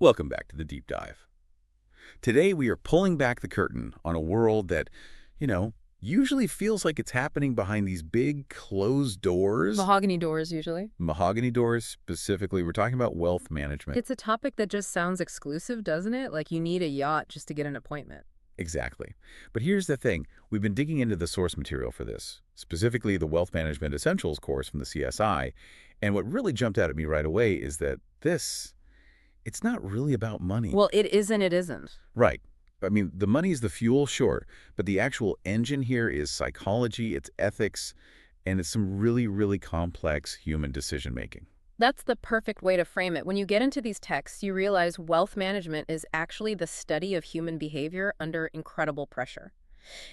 Welcome back to the Deep Dive. Today we are pulling back the curtain on a world that, you know, usually feels like it's happening behind these big closed doors. Mahogany doors, usually. Mahogany doors specifically. We're talking about wealth management. It's a topic that just sounds exclusive, doesn't it? Like you need a yacht just to get an appointment. Exactly. But here's the thing. We've been digging into the source material for this, specifically the Wealth Management Essentials course from the CSI. And what really jumped out at me right away is that it's not really about money. Well, it is and it isn't. Right. I mean, the money's the fuel, sure, but the actual engine here is psychology, it's ethics, and it's some really, really complex human decision-making. That's the perfect way to frame it. When you get into these texts, you realize wealth management is actually the study of human behavior under incredible pressure.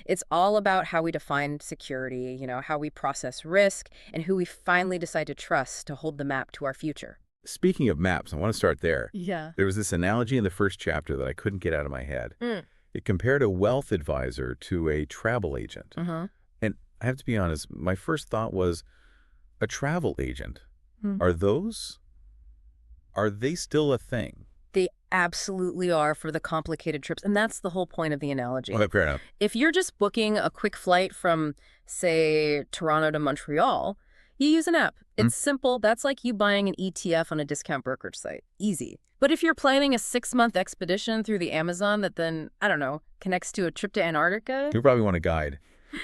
It's all about how we define security, how we process risk, and who we finally decide to trust to hold the map to our future. Speaking of maps, I want to start there. Yeah. There was this analogy in the first chapter that I couldn't get out of my head. It compared a wealth advisor to a travel agent. And I have to be honest, my first thought was, a travel agent, are they still a thing? They absolutely are for the complicated trips, and that's the whole point of the analogy. Okay, fair enough. If you're just booking a quick flight from, say, Toronto to Montreal, you use an app. It's simple. That's like you buying an ETF on a discount brokerage site. Easy. But if you're planning a 6-month expedition through the Amazon that then, I don't know, connects to a trip to Antarctica? You probably want a guide.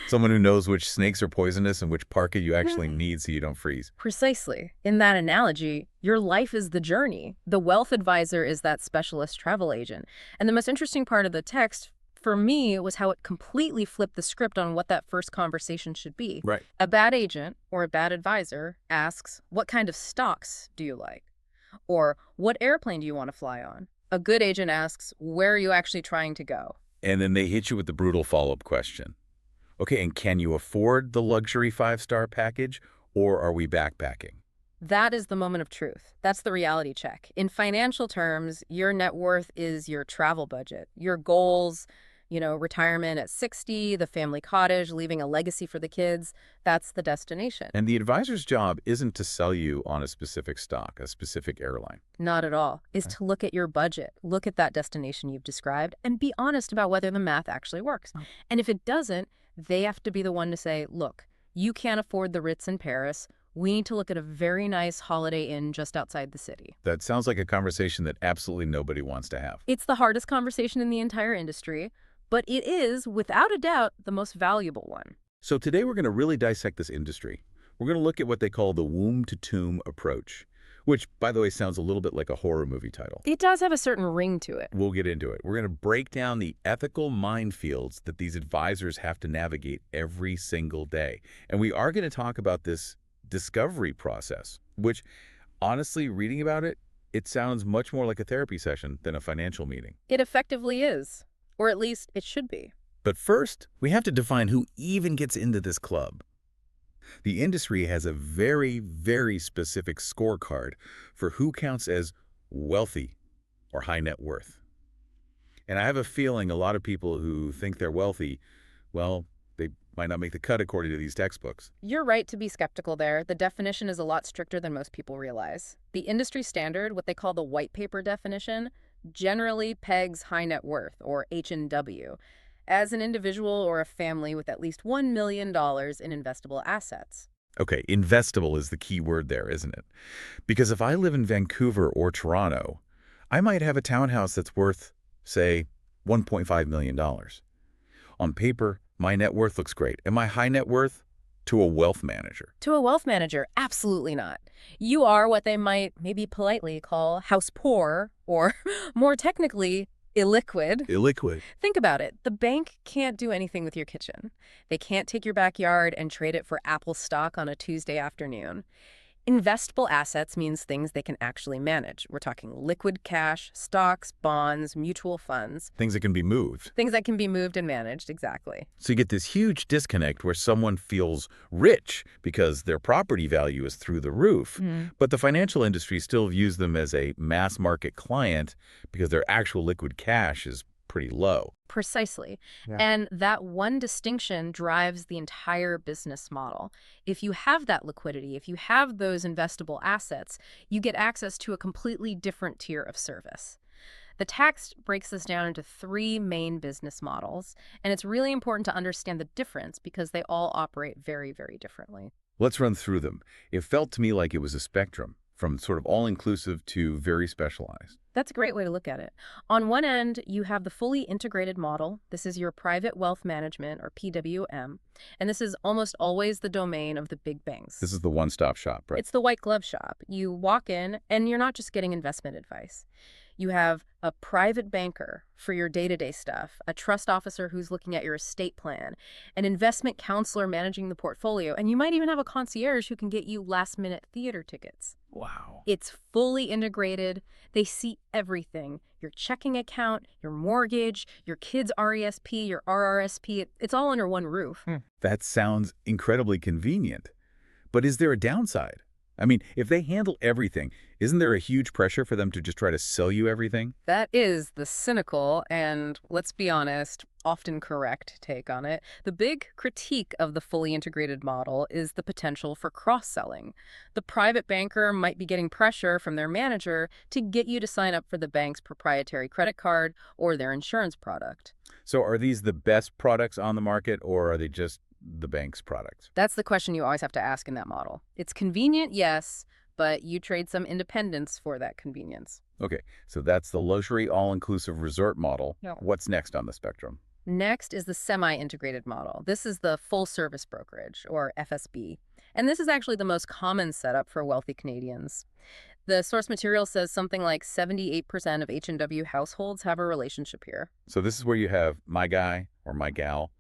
Someone who knows which snakes are poisonous and which parka you actually need so you don't freeze. Precisely. In that analogy, your life is the journey. The wealth advisor is that specialist travel agent. And the most interesting part of the text, for me, was how it completely flipped the script on what that first conversation should be. Right. A bad agent or a bad advisor asks, what kind of stocks do you like? Or what airplane do you want to fly on? A good agent asks, where are you actually trying to go? And then they hit you with the brutal follow-up question. Okay, and can you afford the luxury 5-star package, or are we backpacking? That is the moment of truth. That's the reality check. In financial terms, your net worth is your travel budget, your goals, retirement at 60, the family cottage, leaving a legacy for the kids. That's the destination. And the advisor's job isn't to sell you on a specific stock, a specific airline. Not at all. Is to look at your budget, look at that destination you've described, and be honest about whether the math actually works. And if it doesn't, they have to be the one to say, look, you can't afford the Ritz in Paris. We need to look at a very nice Holiday Inn just outside the city. That sounds like a conversation that absolutely nobody wants to have. It's the hardest conversation in the entire industry, but it is, without a doubt, the most valuable one. So today we're going to really dissect this industry. We're going to look at what they call the womb-to-tomb approach, which, by the way, sounds a little bit like a horror movie title. It does have a certain ring to it. We'll get into it. We're going to break down the ethical minefields that these advisors have to navigate every single day. And we are going to talk about this discovery process, which, honestly, reading about it, it sounds much more like a therapy session than a financial meeting. It effectively is. Or at least it should be. But first, we have to define who even gets into this club. The industry has a very, very specific scorecard for who counts as wealthy or high net worth. And I have a feeling a lot of people who think they're wealthy, well, they might not make the cut according to these textbooks. You're right to be skeptical there. The definition is a lot stricter than most people realize. The industry standard, what they call the white paper definition, generally pegs high net worth, or H&W, as an individual or a family with at least $1 million in investable assets. Okay, investable is the key word there, isn't it? Because if I live in Vancouver or Toronto, I might have a townhouse that's worth, say, $1.5 million. On paper, my net worth looks great. Am I high net worth? To a wealth manager. To a wealth manager, absolutely not. You are what they might maybe politely call house poor, or more technically, illiquid. Illiquid. Think about it. The bank can't do anything with your kitchen. They can't take your backyard and trade it for Apple stock on a Tuesday afternoon. Investable assets means things they can actually manage. We're talking liquid cash, stocks, bonds, mutual funds. Things that can be moved. Things that can be moved and managed, exactly. So you get this huge disconnect where someone feels rich because their property value is through the roof, but the financial industry still views them as a mass market client because their actual liquid cash is pretty low. Precisely. Yeah. And that one distinction drives the entire business model. If you have that liquidity, if you have those investable assets, you get access to a completely different tier of service. The text breaks this down into three main business models, and it's really important to understand the difference because they all operate very, very differently. Let's run through them. It felt to me like it was a spectrum, from sort of all-inclusive to very specialized. That's a great way to look at it. On one end, you have the fully integrated model. This is your private wealth management, or PWM, and this is almost always the domain of the big banks. This is the one-stop shop, right? It's the white glove shop. You walk in, and you're not just getting investment advice. You have a private banker for your day-to-day stuff, a trust officer who's looking at your estate plan, an investment counselor managing the portfolio, and you might even have a concierge who can get you last-minute theater tickets. Wow. It's fully integrated. They see everything. Your checking account, your mortgage, your kids' RESP, your RRSP. It's all under one roof. That sounds incredibly convenient. But is there a downside? I mean, if they handle everything, isn't there a huge pressure for them to just try to sell you everything? That is the cynical and, let's be honest, often correct take on it. The big critique of the fully integrated model is the potential for cross-selling. The private banker might be getting pressure from their manager to get you to sign up for the bank's proprietary credit card or their insurance product. So are these the best products on the market, or are they just the bank's products? That's the question you always have to ask in that model. It's convenient, yes, but you trade some independence for that convenience. Okay, so that's the luxury all-inclusive resort model. Yeah. What's next on the spectrum? Next is the semi-integrated model. This is the full-service brokerage, or FSB. And this is actually the most common setup for wealthy Canadians. The source material says something like 78% of H&W households have a relationship here. So this is where you have my guy or my gal,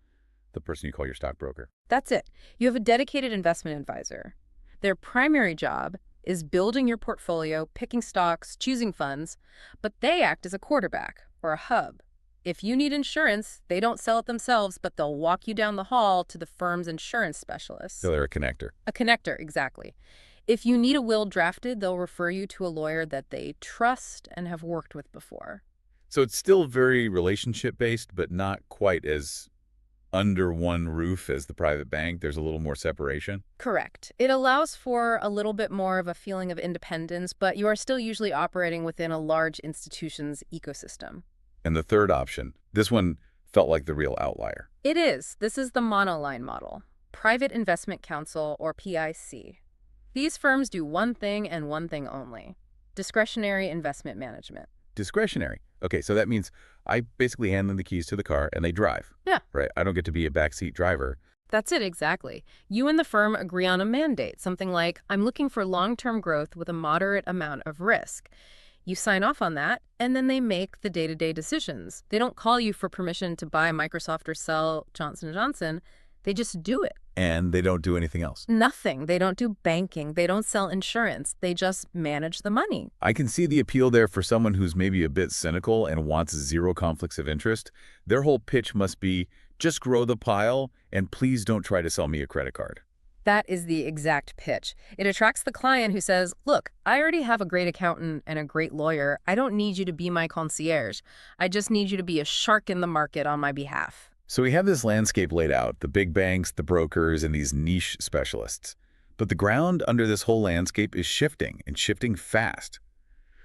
the person you call your stockbroker. That's it. You have a dedicated investment advisor. Their primary job is building your portfolio, picking stocks, choosing funds, but they act as a quarterback or a hub. If you need insurance, they don't sell it themselves, but they'll walk you down the hall to the firm's insurance specialist. So they're a connector. A connector, exactly. If you need a will drafted, they'll refer you to a lawyer that they trust and have worked with before. So it's still very relationship-based, but not quite as under one roof as the private bank. There's a little more separation. Correct. It allows for a little bit more of a feeling of independence, but you are still usually operating within a large institution's ecosystem. And the third option, this one felt like the real outlier. It is. This is the monoline model, Private Investment Counsel, or PIC. These firms do one thing and one thing only: discretionary investment management. Discretionary. Okay, so that means I basically hand them the keys to the car and they drive. Yeah. Right? I don't get to be a backseat driver. That's it, exactly. You and the firm agree on a mandate, something like, I'm looking for long-term growth with a moderate amount of risk. You sign off on that, and then they make the day-to-day decisions. They don't call you for permission to buy Microsoft or sell Johnson & Johnson. They just do it. And they don't do anything else. Nothing. They don't do banking. They don't sell insurance. They just manage the money. I can see the appeal there for someone who's maybe a bit cynical and wants zero conflicts of interest. Their whole pitch must be, just grow the pile, and please don't try to sell me a credit card. That is the exact pitch. It attracts the client who says, look, I already have a great accountant and a great lawyer. I don't need you to be my concierge. I just need you to be a shark in the market on my behalf. So we have this landscape laid out, the big banks, the brokers, and these niche specialists. But the ground under this whole landscape is shifting, and shifting fast.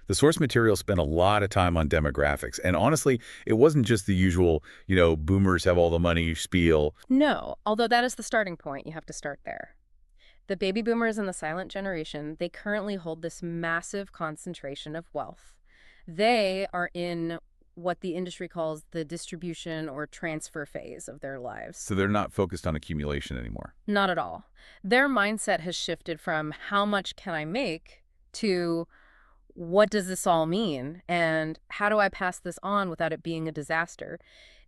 The source material spent a lot of time on demographics, and honestly, it wasn't just the usual, boomers have all the money spiel. No, although that is the starting point. You have to start there. The baby boomers and the silent generation, they currently hold this massive concentration of wealth. They are in what the industry calls the distribution or transfer phase of their lives. So they're not focused on accumulation anymore. Not at all. Their mindset has shifted from how much can I make to what does this all mean and how do I pass this on without it being a disaster?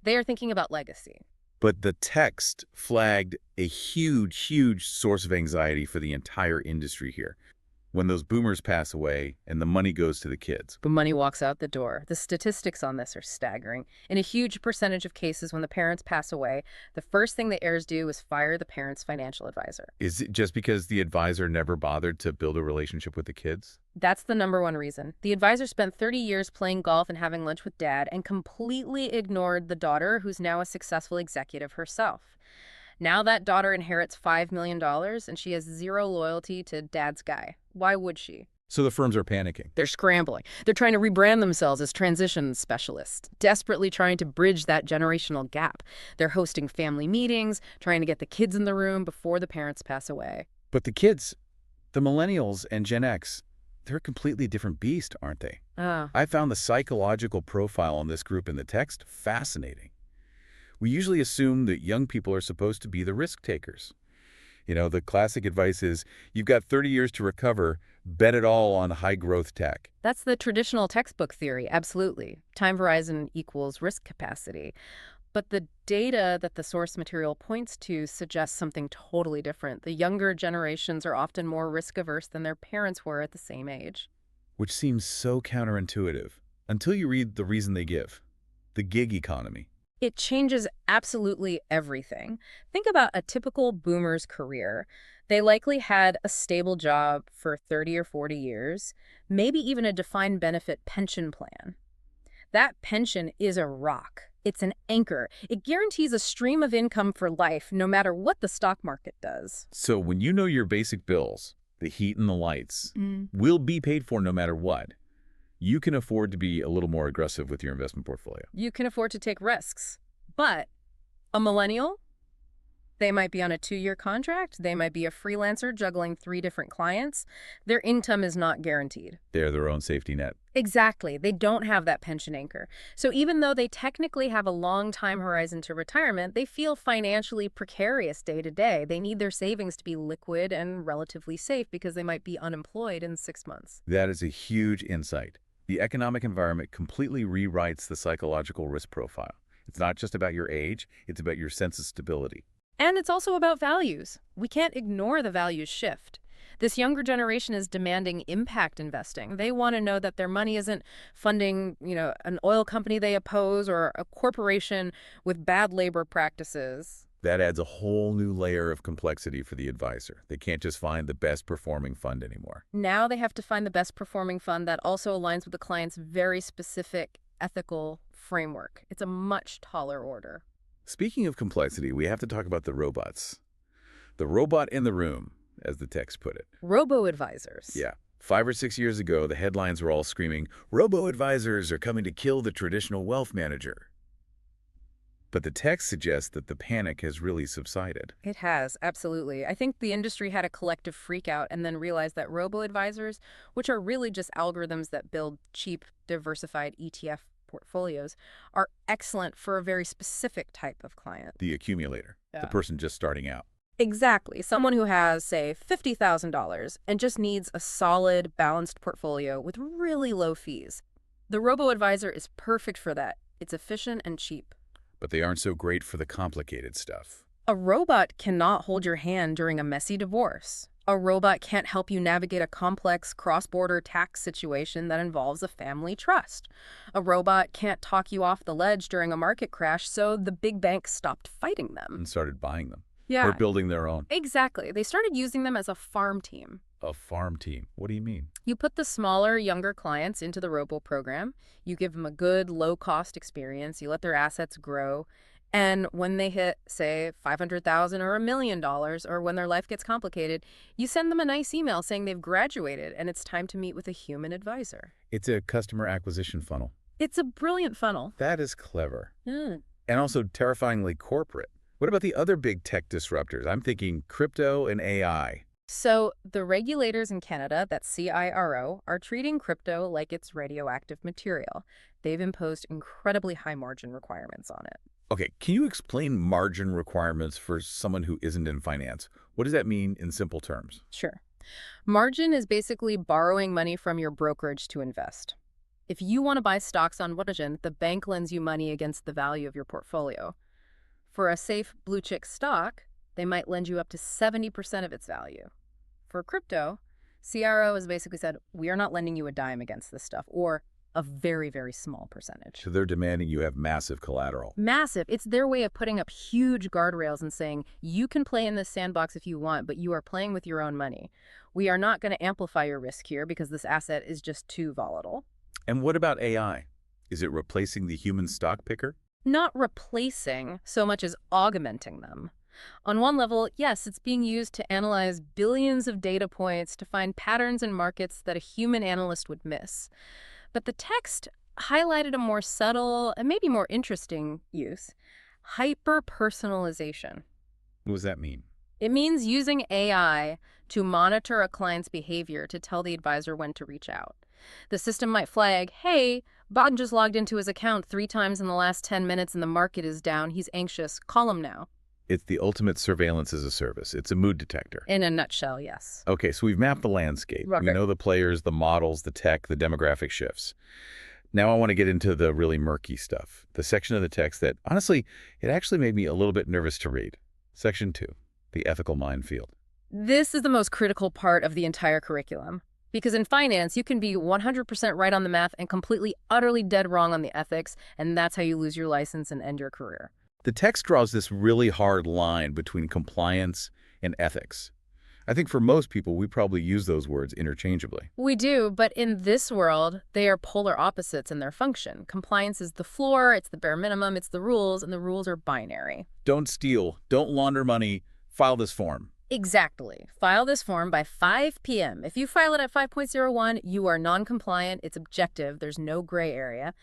They are thinking about legacy. But the text flagged a huge, huge source of anxiety for the entire industry here. When those boomers pass away and the money goes to the kids. But money walks out the door. The statistics on this are staggering. In a huge percentage of cases when the parents pass away, the first thing the heirs do is fire the parents' financial advisor. Is it just because the advisor never bothered to build a relationship with the kids? That's the number one reason. The advisor spent 30 years playing golf and having lunch with dad and completely ignored the daughter, who's now a successful executive herself. Now that daughter inherits $5 million and she has zero loyalty to dad's guy. Why would she? So the firms are panicking. They're scrambling. They're trying to rebrand themselves as transition specialists, desperately trying to bridge that generational gap. They're hosting family meetings, trying to get the kids in the room before the parents pass away. But the kids, the millennials and Gen X, they're a completely different beast, aren't they? Ah, I found the psychological profile on this group in the text fascinating. We usually assume that young people are supposed to be the risk takers. You know, the classic advice is, you've got 30 years to recover, bet it all on high-growth tech. that's the traditional textbook theory, absolutely. Time horizon equals risk capacity. But the data that the source material points to suggests something totally different. The younger generations are often more risk-averse than their parents were at the same age. Which seems so counterintuitive, until you read the reason they give. The gig economy. It changes absolutely everything. Think about a typical boomer's career. They likely had a stable job for 30 or 40 years, maybe even a defined benefit pension plan. That pension is a rock. It's an anchor. It guarantees a stream of income for life, no matter what the stock market does. So when you know your basic bills, the heat and the lights, will be paid for no matter what, you can afford to be a little more aggressive with your investment portfolio. You can afford to take risks. But a millennial, they might be on a 2-year contract. They might be a freelancer juggling 3 different clients. Their income is not guaranteed. They're their own safety net. Exactly. They don't have that pension anchor. So even though they technically have a long time horizon to retirement, they feel financially precarious day to day. They need their savings to be liquid and relatively safe because they might be unemployed in 6 months. That is a huge insight. The economic environment completely rewrites the psychological risk profile. It's not just about your age, it's about your sense of stability. And it's also about values. We can't ignore the values shift. This younger generation is demanding impact investing. They want to know that their money isn't funding, an oil company they oppose or a corporation with bad labor practices. That adds a whole new layer of complexity for the advisor. They can't just find the best performing fund anymore. Now they have to find the best performing fund that also aligns with the client's very specific ethical framework. It's a much taller order. Speaking of complexity, we have to talk about the robots. The robot in the room, as the text put it. Robo-advisors. Yeah. 5 or 6 years ago, the headlines were all screaming, "Robo-advisors are coming to kill the traditional wealth manager." But the text suggests that the panic has really subsided. It has, absolutely. I think the industry had a collective freak out and then realized that robo-advisors, which are really just algorithms that build cheap, diversified ETF portfolios, are excellent for a very specific type of client. The accumulator, Yeah. the person just starting out. Exactly. Someone who has, say, $50,000 and just needs a solid, balanced portfolio with really low fees. The robo-advisor is perfect for that. It's efficient and cheap. But they aren't so great for the complicated stuff. A robot cannot hold your hand during a messy divorce. A robot can't help you navigate a complex cross-border tax situation that involves a family trust. A robot can't talk you off the ledge during a market crash, so the big banks stopped fighting them. And started buying them. Yeah, Or building their own. exactly. They started using them as a farm team. A farm team. What do you mean? You put the smaller, younger clients into the robo program, you give them a good, low-cost experience, you let their assets grow, and when they hit, say, $500,000 or $1 million, or when their life gets complicated, you send them a nice email saying they've graduated and it's time to meet with a human advisor. It's a customer acquisition funnel. It's a brilliant funnel. That is clever. Mm. And also terrifyingly corporate. What about the other big tech disruptors? I'm thinking crypto and AI. So the regulators in Canada, that's CIRO, are treating crypto like it's radioactive material. They've imposed incredibly high margin requirements on it. Okay, can you explain margin requirements for someone who isn't in finance? What does that mean in simple terms? Sure. Margin is basically borrowing money from your brokerage to invest. If you want to buy stocks on margin, the bank lends you money against the value of your portfolio. For a safe blue chip stock, they might lend you up to 70% of its value. For crypto, CRO has basically said, we are not lending you a dime against this stuff, or a very, very small percentage. So they're demanding you have massive collateral. Massive. It's their way of putting up huge guardrails and saying, you can play in this sandbox if you want, but you are playing with your own money. We are not going to amplify your risk here because this asset is just too volatile. And what about AI? Is it replacing the human stock picker? Not replacing so much as augmenting them. On one level, yes, it's being used to analyze billions of data points to find patterns in markets that a human analyst would miss. But the text highlighted a more subtle and maybe more interesting use: hyper-personalization. What does that mean? It means using AI to monitor a client's behavior to tell the advisor when to reach out. The system might flag, hey, Bob just logged into his account 3 times in the last 10 minutes and the market is down. He's anxious. Call him now. It's the ultimate surveillance as a service. It's a mood detector. In a nutshell, yes. Okay, so we've mapped the landscape. Okay. We know the players, the models, the tech, the demographic shifts. Now I want to get into the really murky stuff, the section of the text that, honestly, it actually made me a little bit nervous to read. Section 2, the ethical minefield. This is the most critical part of the entire curriculum. Because in finance, you can be 100% right on the math and completely, utterly dead wrong on the ethics, and that's how you lose your license and end your career. The text draws this really hard line between compliance and ethics. I think for most people, we probably use those words interchangeably. We do, but in this world, they are polar opposites in their function. Compliance is the floor, it's the bare minimum, it's the rules, and the rules are binary. Don't steal, don't launder money, file this form. Exactly. File this form by 5 p.m. If you file it at 5.01, you are non-compliant, it's objective, there's no gray area.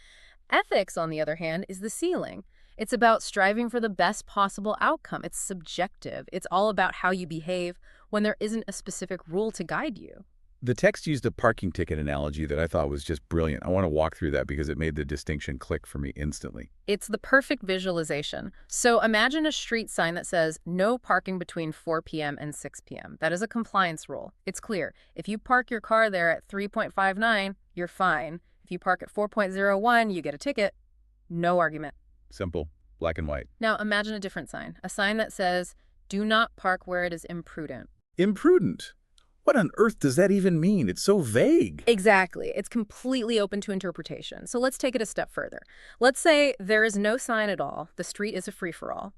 Ethics, on the other hand, is the ceiling. It's about striving for the best possible outcome. It's subjective. It's all about how you behave when there isn't a specific rule to guide you. The text used a parking ticket analogy that I thought was just brilliant. I want to walk through that because it made the distinction click for me instantly. It's the perfect visualization. So imagine a street sign that says no parking between 4 p.m. and 6 p.m. That is a compliance rule. It's clear. If you park your car there at 3.59, you're fine. If you park at 4.01, you get a ticket. No argument. Simple, black and white. Now imagine a different sign. A sign that says, do not park where it is imprudent. Imprudent? What on earth does that even mean? It's so vague. Exactly. It's completely open to interpretation. So let's take it a step further. Let's say there is no sign at all. The street is a free-for-all.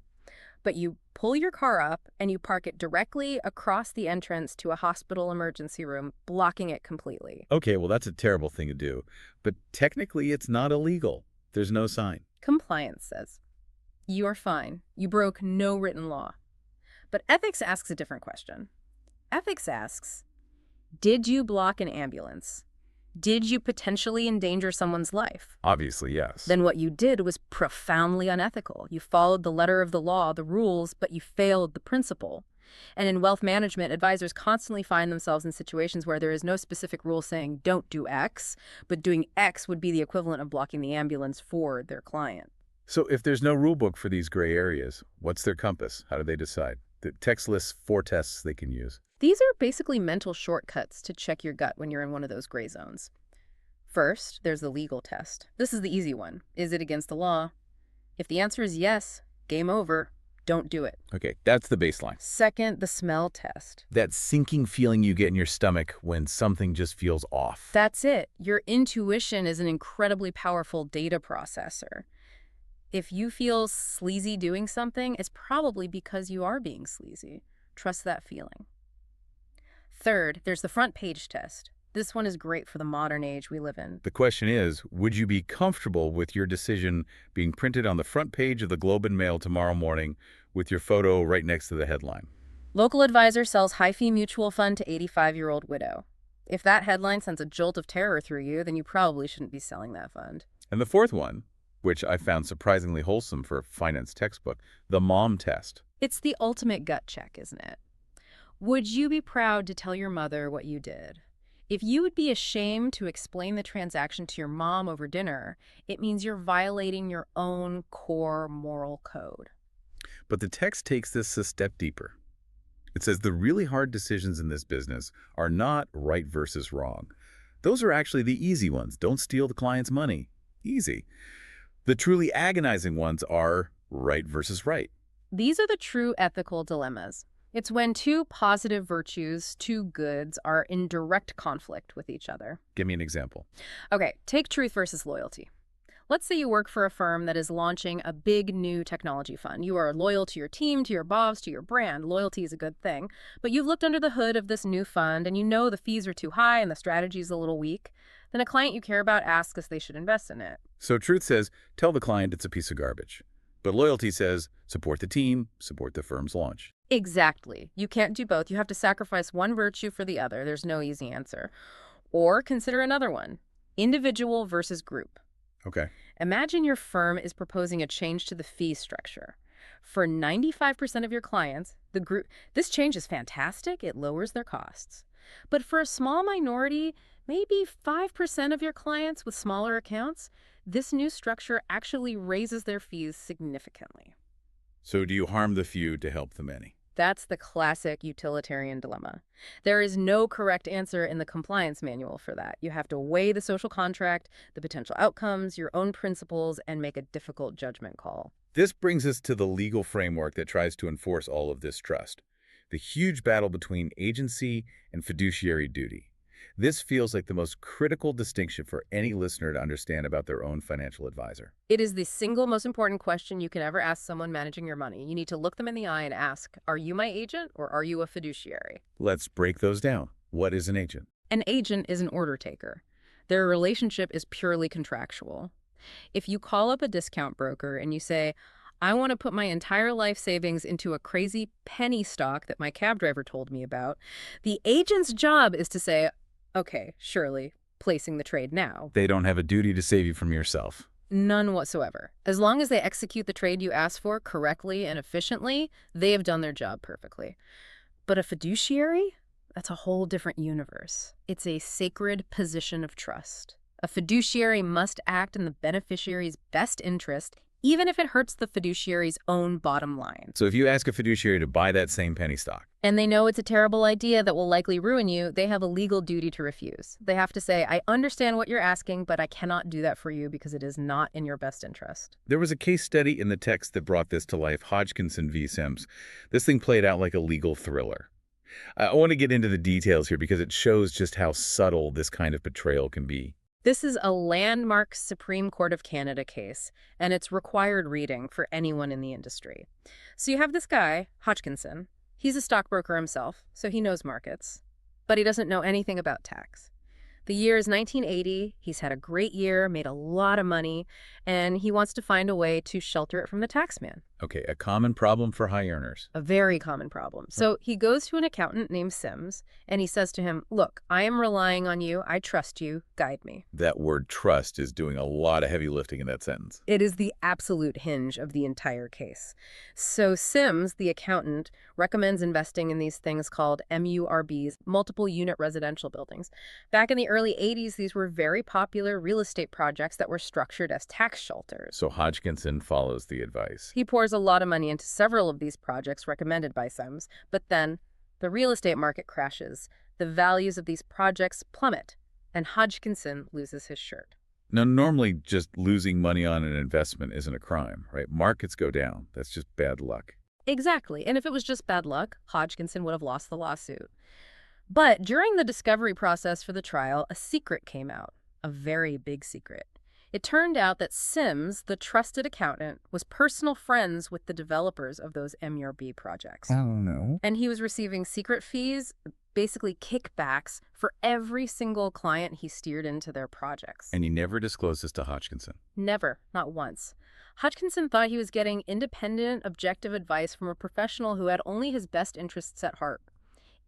But you pull your car up and you park it directly across the entrance to a hospital emergency room, blocking it completely. Okay, well, that's a terrible thing to do. But technically, it's not illegal. There's no sign. Compliance says, you're fine. You broke no written law. But ethics asks a different question. Ethics asks, did you block an ambulance? Did you potentially endanger someone's life? Obviously, yes. Then what you did was profoundly unethical. You followed the letter of the law, the rules, but you failed the principle. And in wealth management, advisors constantly find themselves in situations where there is no specific rule saying don't do X, but doing X would be the equivalent of blocking the ambulance for their client. So if there's no rule book for these gray areas, what's their compass? How do they decide? The text lists 4 tests they can use. These are basically mental shortcuts to check your gut when you're in one of those gray zones. First, there's the legal test. This is the easy one. Is it against the law? If the answer is yes, game over. Don't do it. Okay, that's the baseline. Second, the smell test. That sinking feeling you get in your stomach when something just feels off. That's it. Your intuition is an incredibly powerful data processor. If you feel sleazy doing something, it's probably because you are being sleazy. Trust that feeling. Third, there's the front page test. This one is great for the modern age we live in. The question is, would you be comfortable with your decision being printed on the front page of the Globe and Mail tomorrow morning with your photo right next to the headline? Local advisor sells high-fee mutual fund to 85-year-old widow. If that headline sends a jolt of terror through you, then you probably shouldn't be selling that fund. And the fourth one, which I found surprisingly wholesome for a finance textbook, the mom test. It's the ultimate gut check, isn't it? Would you be proud to tell your mother what you did? If you would be ashamed to explain the transaction to your mom over dinner, it means you're violating your own core moral code. But the text takes this a step deeper. It says the really hard decisions in this business are not right versus wrong. Those are actually the easy ones. Don't steal the client's money. Easy. The truly agonizing ones are right versus right. These are the true ethical dilemmas. It's when two positive virtues, two goods, are in direct conflict with each other. Give me an example. Okay, take truth versus loyalty. Let's say you work for a firm that is launching a big new technology fund. You are loyal to your team, to your boss, to your brand. Loyalty is a good thing. But you've looked under the hood of this new fund and you know the fees are too high and the strategy is a little weak. Then a client you care about asks if they should invest in it. So truth says, tell the client it's a piece of garbage. But loyalty says support the team, support the firm's launch. Exactly. You can't do both. You have to sacrifice one virtue for the other. There's no easy answer. Or consider another one, individual versus group. Okay. Imagine your firm is proposing a change to the fee structure. For 95% of your clients, this change is fantastic. It lowers their costs. But for a small minority, maybe 5% of your clients with smaller accounts, this new structure actually raises their fees significantly. So do you harm the few to help the many? That's the classic utilitarian dilemma. There is no correct answer in the compliance manual for that. You have to weigh the social contract, the potential outcomes, your own principles, and make a difficult judgment call. This brings us to the legal framework that tries to enforce all of this trust. The huge battle between agency and fiduciary duty. This feels like the most critical distinction for any listener to understand about their own financial advisor. It is the single most important question you can ever ask someone managing your money. You need to look them in the eye and ask, are you my agent or are you a fiduciary? Let's break those down. What is an agent? An agent is an order taker. Their relationship is purely contractual. If you call up a discount broker and you say, I want to put my entire life savings into a crazy penny stock that my cab driver told me about, the agent's job is to say, okay, surely, placing the trade now. They don't have a duty to save you from yourself. None whatsoever. As long as they execute the trade you asked for correctly and efficiently, they have done their job perfectly. But a fiduciary? That's a whole different universe. It's a sacred position of trust. A fiduciary must act in the beneficiary's best interest, even if it hurts the fiduciary's own bottom line. So if you ask a fiduciary to buy that same penny stock, and they know it's a terrible idea that will likely ruin you, they have a legal duty to refuse. They have to say, I understand what you're asking, but I cannot do that for you because it is not in your best interest. there was a case study in the text that brought this to life, Hodgkinson v. Sims. This thing played out like a legal thriller. I want to get into the details here because it shows just how subtle this kind of betrayal can be. This is a landmark Supreme Court of Canada case, and it's required reading for anyone in the industry. So you have this guy, Hodgkinson. He's a stockbroker himself, so he knows markets, but he doesn't know anything about tax. The year is 1980. He's had a great year, made a lot of money, and he wants to find a way to shelter it from the taxman. Okay, a common problem for high earners. A very common problem. So he goes to an accountant named Sims, and he says to him, look, I am relying on you. I trust you. Guide me. That word trust is doing a lot of heavy lifting in that sentence. It is the absolute hinge of the entire case. So Sims, the accountant, recommends investing in these things called MURBs, multiple unit residential buildings. Back in the early 80s, these were very popular real estate projects that were structured as tax shelters. So Hodgkinson follows the advice. He pours a lot of money into several of these projects recommended by Sims, but then the real estate market crashes. The values of these projects plummet, and Hodgkinson loses his shirt. Now, normally just losing money on an investment isn't a crime, right? Markets go down. That's just bad luck. Exactly. And if it was just bad luck, Hodgkinson would have lost the lawsuit. But during the discovery process for the trial, a secret came out, a very big secret. It turned out that Sims, the trusted accountant, was personal friends with the developers of those MURB projects. Oh, no. And he was receiving secret fees, basically kickbacks, for every single client he steered into their projects. And he never disclosed this to Hodgkinson. Never, not once. Hodgkinson thought he was getting independent, objective advice from a professional who had only his best interests at heart.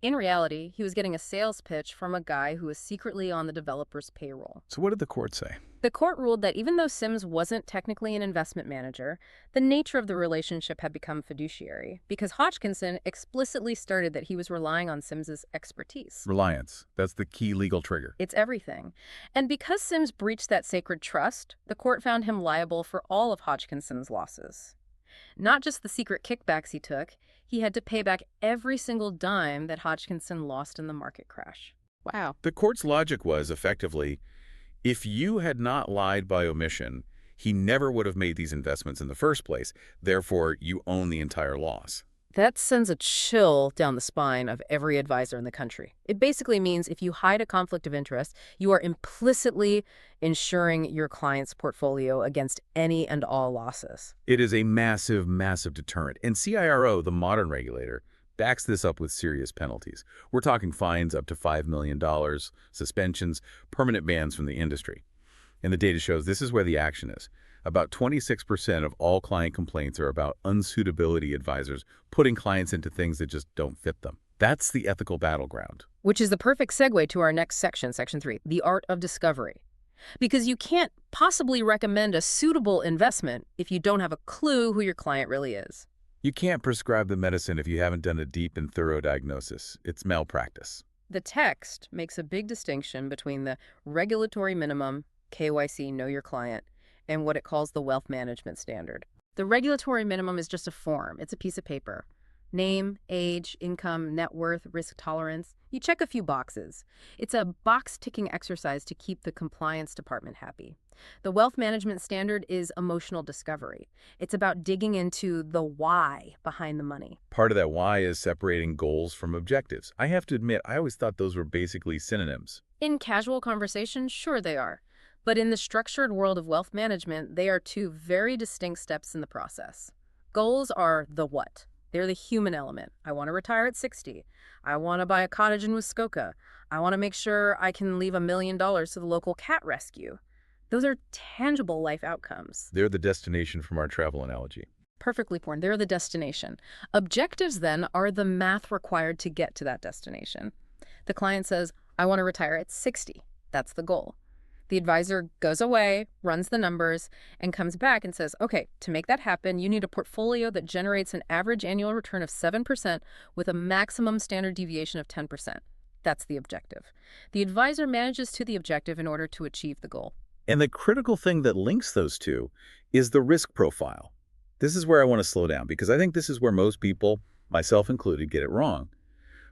In reality, he was getting a sales pitch from a guy who was secretly on the developer's payroll. So what did the court say? The court ruled that even though Sims wasn't technically an investment manager, the nature of the relationship had become fiduciary because Hodgkinson explicitly stated that he was relying on Sims's expertise. Reliance. That's the key legal trigger. It's everything. And because Sims breached that sacred trust, the court found him liable for all of Hodgkinson's losses. Not just the secret kickbacks he took, he had to pay back every single dime that Hodgkinson lost in the market crash. Wow. The court's logic was, effectively, if you had not lied by omission, he never would have made these investments in the first place. Therefore, you own the entire loss. That sends a chill down the spine of every advisor in the country. It basically means if you hide a conflict of interest, you are implicitly insuring your client's portfolio against any and all losses. It is a massive, massive deterrent. And CIRO, the modern regulator, backs this up with serious penalties. We're talking fines up to $5 million, suspensions, permanent bans from the industry. And the data shows this is where the action is. About 26% of all client complaints are about unsuitability advisors putting clients into things that just don't fit them. That's the ethical battleground. Which is the perfect segue to our next section, section 3, the art of discovery. Because you can't possibly recommend a suitable investment if you don't have a clue who your client really is. You can't prescribe the medicine if you haven't done a deep and thorough diagnosis. It's malpractice. The text makes a big distinction between the regulatory minimum, KYC, know your client, and what it calls the wealth management standard. The regulatory minimum is just a form. It's a piece of paper. Name, age, income, net worth, risk tolerance. You check a few boxes. It's a box-ticking exercise to keep the compliance department happy. The wealth management standard is emotional discovery. It's about digging into the why behind the money. Part of that why is separating goals from objectives. I have to admit, I always thought those were basically synonyms. In casual conversation, sure they are. But in the structured world of wealth management, they are two very distinct steps in the process. Goals are the what. They're the human element. I want to retire at 60. I want to buy a cottage in Muskoka. I want to make sure I can leave $1 million to the local cat rescue. Those are tangible life outcomes. They're the destination from our travel analogy. Perfectly porn. They're the destination. Objectives, then, are the math required to get to that destination. The client says, I want to retire at 60. That's the goal. The advisor goes away, runs the numbers, and comes back and says, okay, to make that happen, you need a portfolio that generates an average annual return of 7% with a maximum standard deviation of 10%. That's the objective. The advisor manages to the objective in order to achieve the goal. And the critical thing that links those two is the risk profile. This is where I want to slow down because I think this is where most people, myself included, get it wrong.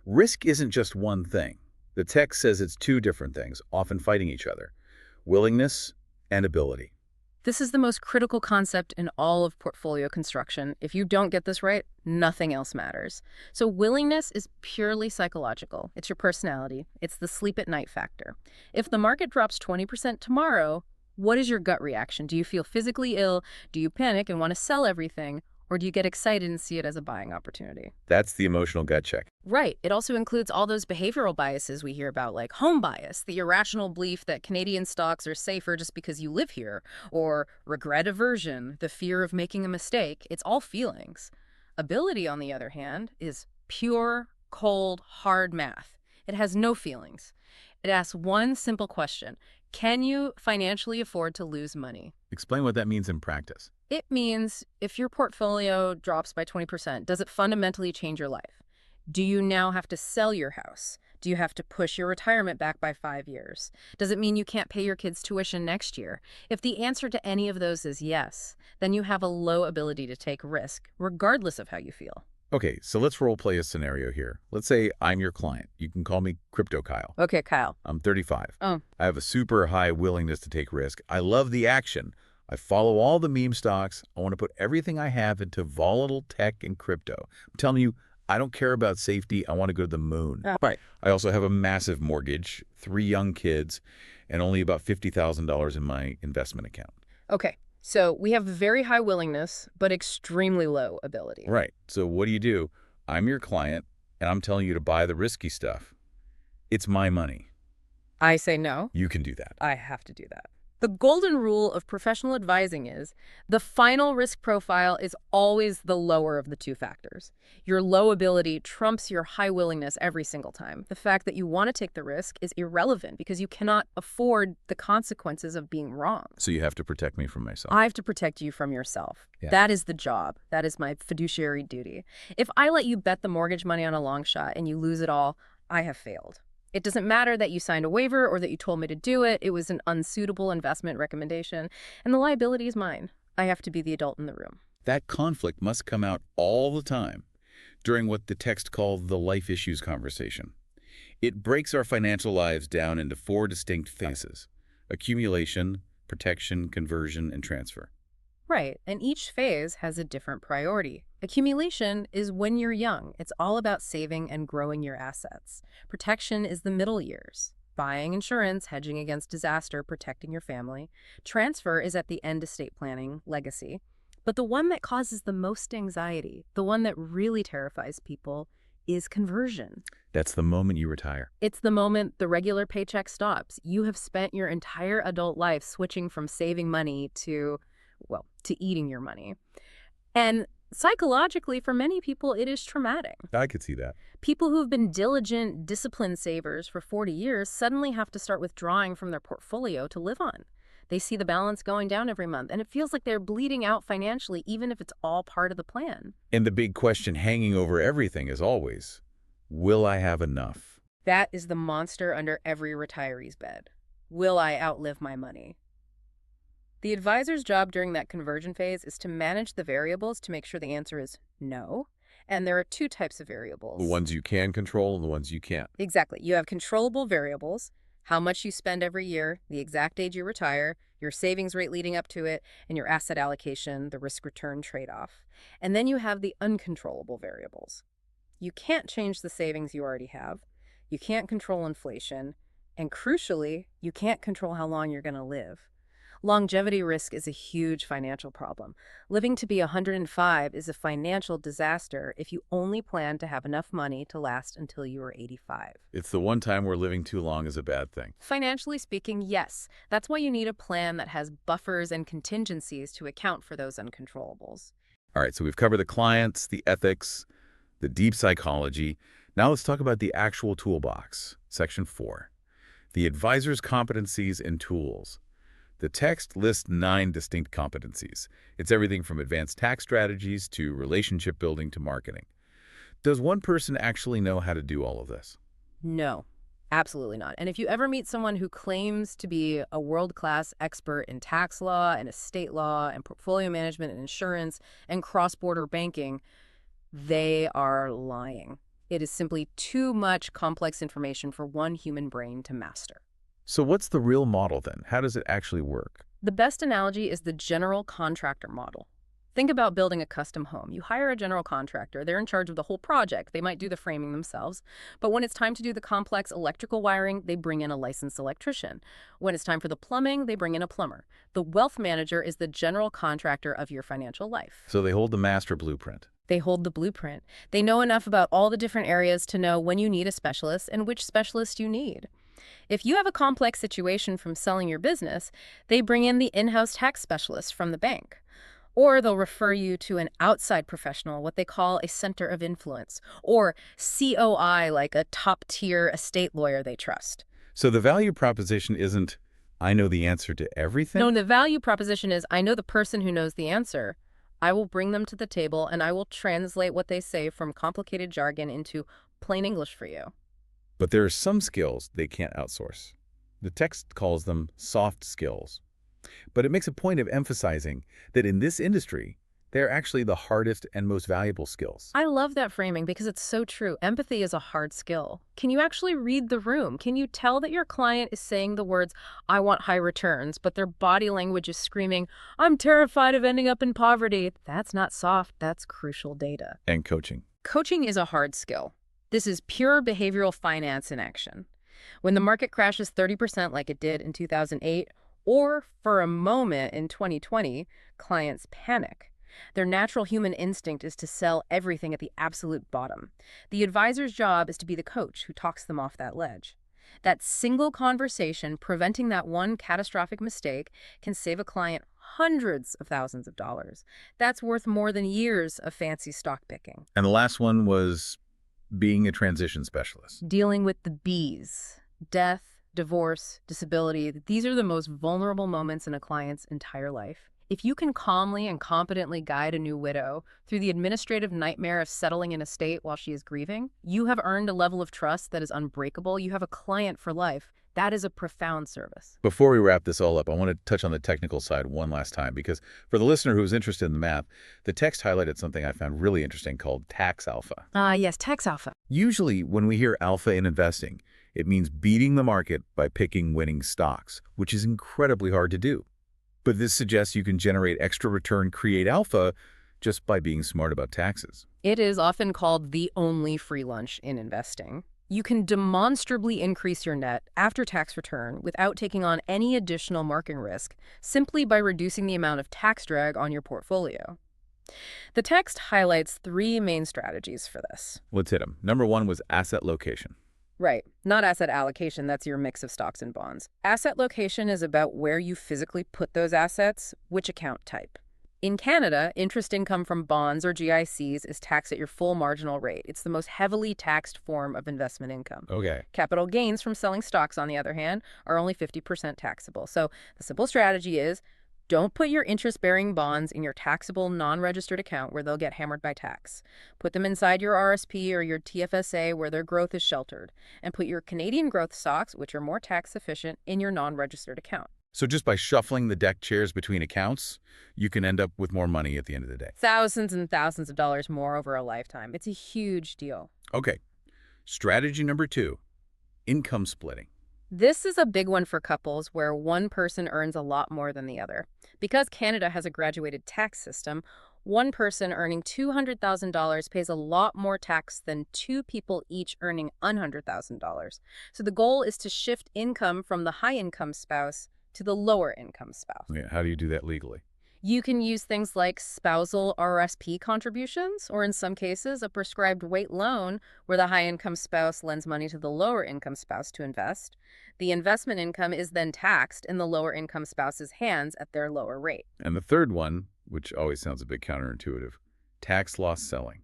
Risk isn't just one thing. The text says it's two different things, often fighting each other. Willingness and ability. This is the most critical concept in all of portfolio construction. If you don't get this right, nothing else matters. So willingness is purely psychological. It's your personality. It's the sleep at night factor. If the market drops 20% tomorrow, what is your gut reaction? Do you feel physically ill? Do you panic and want to sell everything? Or do you get excited and see it as a buying opportunity? That's the emotional gut check. Right. It also includes all those behavioral biases we hear about, like home bias, the irrational belief that Canadian stocks are safer just because you live here, or regret aversion, the fear of making a mistake. It's all feelings. Ability, on the other hand, is pure, cold, hard math. It has no feelings. It asks one simple question. Can you financially afford to lose money? Explain what that means in practice. It means if your portfolio drops by 20%, does it fundamentally change your life? Do you now have to sell your house? Do you have to push your retirement back by 5 years? Does it mean you can't pay your kids' tuition next year? If the answer to any of those is yes, then you have a low ability to take risk, regardless of how you feel. Okay, so let's role play a scenario here. Let's say I'm your client. You can call me Crypto Kyle. Okay, Kyle. I'm 35. Oh. I have a super high willingness to take risk. I love the action. I follow all the meme stocks. I want to put everything I have into volatile tech and crypto. I'm telling you, I don't care about safety. I want to go to the moon. Right. I also have a massive mortgage, 3 young kids, and only about $50,000 in my investment account. Okay, so we have very high willingness, but extremely low ability. Right. So what do? I'm your client, and I'm telling you to buy the risky stuff. It's my money. I say no. You can do that. I have to do that. The golden rule of professional advising is the final risk profile is always the lower of the two factors. Your low ability trumps your high willingness every single time. The fact that you want to take the risk is irrelevant because you cannot afford the consequences of being wrong. So you have to protect me from myself. I have to protect you from yourself. Yeah. That is the job. That is my fiduciary duty. If I let you bet the mortgage money on a long shot and you lose it all, I have failed. It doesn't matter that you signed a waiver or that you told me to do it. It was an unsuitable investment recommendation, and the liability is mine. I have to be the adult in the room. That conflict must come out all the time during what the text called the life issues conversation. It breaks our financial lives down into 4 distinct phases: accumulation, protection, conversion, and transfer. Right, and each phase has a different priority. Accumulation is when you're young. It's all about saving and growing your assets. Protection is the middle years. Buying insurance, hedging against disaster, protecting your family. Transfer is at the end, estate planning, legacy. But the one that causes the most anxiety, the one that really terrifies people, is conversion. That's the moment you retire. It's the moment the regular paycheck stops. You have spent your entire adult life switching from saving money to, well, to eating your money. And psychologically, for many people, it is traumatic. I could see that. People who've been diligent, disciplined savers for 40 years suddenly have to start withdrawing from their portfolio to live on. They see the balance going down every month, and it feels like they're bleeding out financially, even if it's all part of the plan. And the big question hanging over everything is always, will I have enough? That is the monster under every retiree's bed. Will I outlive my money? The advisor's job during that conversion phase is to manage the variables to make sure the answer is no. And there are two types of variables. The ones you can control and the ones you can't. Exactly. You have controllable variables, how much you spend every year, the exact age you retire, your savings rate leading up to it, and your asset allocation, the risk-return trade-off. And then you have the uncontrollable variables. You can't change the savings you already have. You can't control inflation. And crucially, you can't control how long you're going to live. Longevity risk is a huge financial problem. Living to be 105 is a financial disaster if you only plan to have enough money to last until you are 85. It's the one time where living too long is a bad thing. Financially speaking, yes. That's why you need a plan that has buffers and contingencies to account for those uncontrollables. All right, so we've covered the clients, the ethics, the deep psychology. Now let's talk about the actual toolbox. Section 4. The advisor's competencies and tools. The text lists 9 distinct competencies. It's everything from advanced tax strategies to relationship building to marketing. Does one person actually know how to do all of this? No, absolutely not. And if you ever meet someone who claims to be a world-class expert in tax law and estate law and portfolio management and insurance and cross-border banking, they are lying. It is simply too much complex information for one human brain to master. So what's the real model then? How does it actually work? The best analogy is the general contractor model. Think about building a custom home. You hire a general contractor. They're in charge of the whole project. They might do the framing themselves. But when it's time to do the complex electrical wiring, they bring in a licensed electrician. When it's time for the plumbing, they bring in a plumber. The wealth manager is the general contractor of your financial life. So they hold the master blueprint. They hold the blueprint. They know enough about all the different areas to know when you need a specialist and which specialist you need. If you have a complex situation from selling your business, they bring in the in-house tax specialist from the bank. Or they'll refer you to an outside professional, what they call a center of influence, or COI, like a top-tier estate lawyer they trust. So the value proposition isn't, I know the answer to everything? No, the value proposition is, I know the person who knows the answer. I will bring them to the table, and I will translate what they say from complicated jargon into plain English for you. But there are some skills they can't outsource. The text calls them soft skills. But it makes a point of emphasizing that in this industry, they're actually the hardest and most valuable skills. I love that framing because it's so true. Empathy is a hard skill. Can you actually read the room? Can you tell that your client is saying the words, I want high returns, but their body language is screaming, I'm terrified of ending up in poverty? That's not soft, that's crucial data. And coaching. Coaching is a hard skill. This is pure behavioral finance in action. When the market crashes 30% like it did in 2008, or for a moment in 2020, clients panic. Their natural human instinct is to sell everything at the absolute bottom. The advisor's job is to be the coach who talks them off that ledge. That single conversation, preventing that one catastrophic mistake, can save a client hundreds of thousands of dollars. That's worth more than years of fancy stock picking. And the last one was being a transition specialist. Dealing with the B's, death, divorce, disability. These are the most vulnerable moments in a client's entire life. If you can calmly and competently guide a new widow through the administrative nightmare of settling an estate while she is grieving, you have earned a level of trust that is unbreakable. You have a client for life. That is a profound service. Before we wrap this all up, I want to touch on the technical side one last time, because for the listener who's interested in the math, the text highlighted something I found really interesting called tax alpha. Yes, tax alpha. Usually, when we hear alpha in investing, it means beating the market by picking winning stocks, which is incredibly hard to do. But this suggests you can generate extra return, create alpha, just by being smart about taxes. It is often called the only free lunch in investing. You can demonstrably increase your net after-tax return without taking on any additional market risk, simply by reducing the amount of tax drag on your portfolio. The text highlights 3 main strategies for this. Let's hit them. Number 1 was asset location. Right. Not asset allocation, that's your mix of stocks and bonds. Asset location is about where you physically put those assets, which account type. In Canada, interest income from bonds or GICs is taxed at your full marginal rate. It's the most heavily taxed form of investment income. Okay. Capital gains from selling stocks, on the other hand, are only 50% taxable. So the simple strategy is don't put your interest-bearing bonds in your taxable non-registered account where they'll get hammered by tax. Put them inside your RSP or your TFSA where their growth is sheltered. And put your Canadian growth stocks, which are more tax efficient, in your non-registered account. So just by shuffling the deck chairs between accounts, you can end up with more money at the end of the day. Thousands and thousands of dollars more over a lifetime. It's a huge deal. Okay. Strategy number 2, income splitting. This is a big one for couples where one person earns a lot more than the other. Because Canada has a graduated tax system, one person earning $200,000 pays a lot more tax than two people each earning $100,000. So the goal is to shift income from the high-income spouse to the lower-income spouse. Yeah, how do you do that legally? You can use things like spousal RSP contributions, or in some cases, a prescribed rate loan where the high-income spouse lends money to the lower-income spouse to invest. The investment income is then taxed in the lower-income spouse's hands at their lower rate. And the third one, which always sounds a bit counterintuitive, tax loss selling.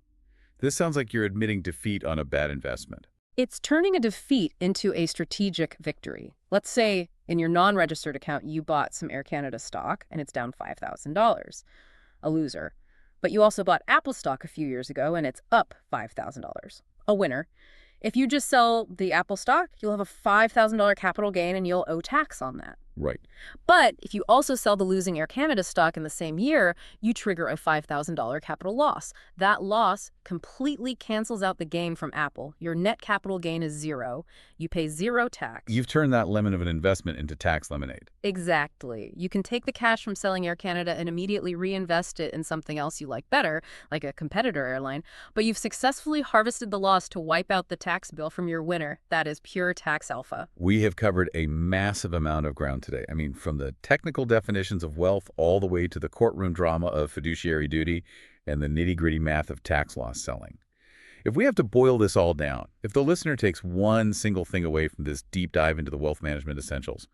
This sounds like you're admitting defeat on a bad investment. It's turning a defeat into a strategic victory. Let's say in your non-registered account, you bought some Air Canada stock and it's down $5,000. A loser. But you also bought Apple stock a few years ago and it's up $5,000. A winner. If you just sell the Apple stock, you'll have a $5,000 capital gain and you'll owe tax on that. Right. But if you also sell the losing Air Canada stock in the same year, you trigger a $5,000 capital loss. That loss completely cancels out the gain from Apple. Your net capital gain is zero. You pay zero tax. You've turned that lemon of an investment into tax lemonade. Exactly. You can take the cash from selling Air Canada and immediately reinvest it in something else you like better, like a competitor airline, but you've successfully harvested the loss to wipe out the tax bill from your winner. That is pure tax alpha. We have covered a massive amount of ground today. I mean, from the technical definitions of wealth all the way to the courtroom drama of fiduciary duty and the nitty-gritty math of tax loss selling. If we have to boil this all down, if the listener takes one single thing away from this deep dive into the wealth management essentials,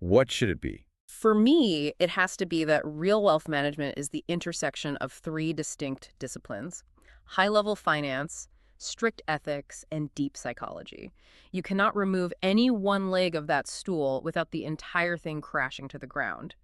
what should it be? For me, it has to be that real wealth management is the intersection of three distinct disciplines: high-level finance, strict ethics, and deep psychology. You cannot remove any one leg of that stool without the entire thing crashing to the ground.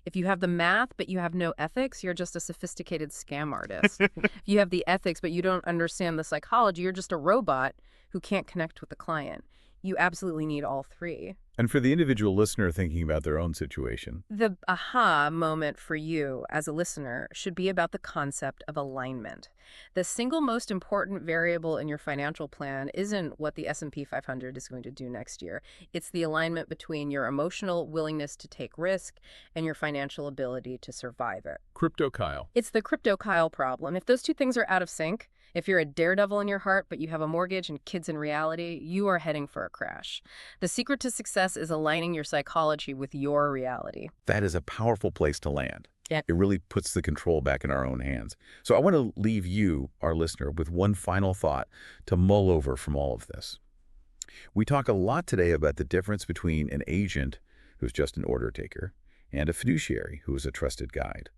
If you have the math but you have no ethics, you're just a sophisticated scam artist. If you have the ethics but you don't understand the psychology, you're just a robot who can't connect with the client. You absolutely need all three. And for the individual listener thinking about their own situation, The aha moment for you as a listener should be about the concept of alignment. The single most important variable in your financial plan isn't what the S&P 500 is going to do next year. It's the alignment between your emotional willingness to take risk and your financial ability to survive it. Crypto Kyle. It's the crypto Kyle problem. If those two things are out of sync, if you're a daredevil in your heart but you have a mortgage and kids in reality, you are heading for a crash. The secret to success is aligning your psychology with your reality. That is a powerful place to land. Yeah. It really puts the control back in our own hands. So I want to leave you, our listener, with one final thought to mull over from all of this. We talk a lot today about the difference between an agent, who's just an order taker, and a fiduciary, who is a trusted guide.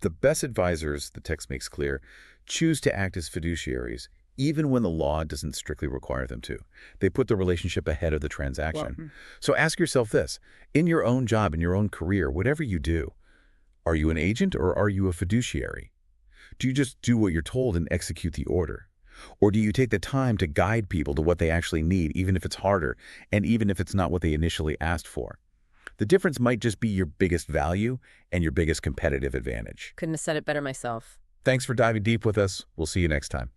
The best advisors, the text makes clear, choose to act as fiduciaries even when the law doesn't strictly require them to. They put the relationship ahead of the transaction. So ask yourself this: in your own job, in your own career, whatever you do, are you an agent or are you a fiduciary? Do you just do what you're told and execute the order? Or do you take the time to guide people to what they actually need, even if it's harder and even if it's not what they initially asked for? The difference might just be your biggest value and your biggest competitive advantage. Couldn't have said it better myself. Thanks for diving deep with us. We'll see you next time.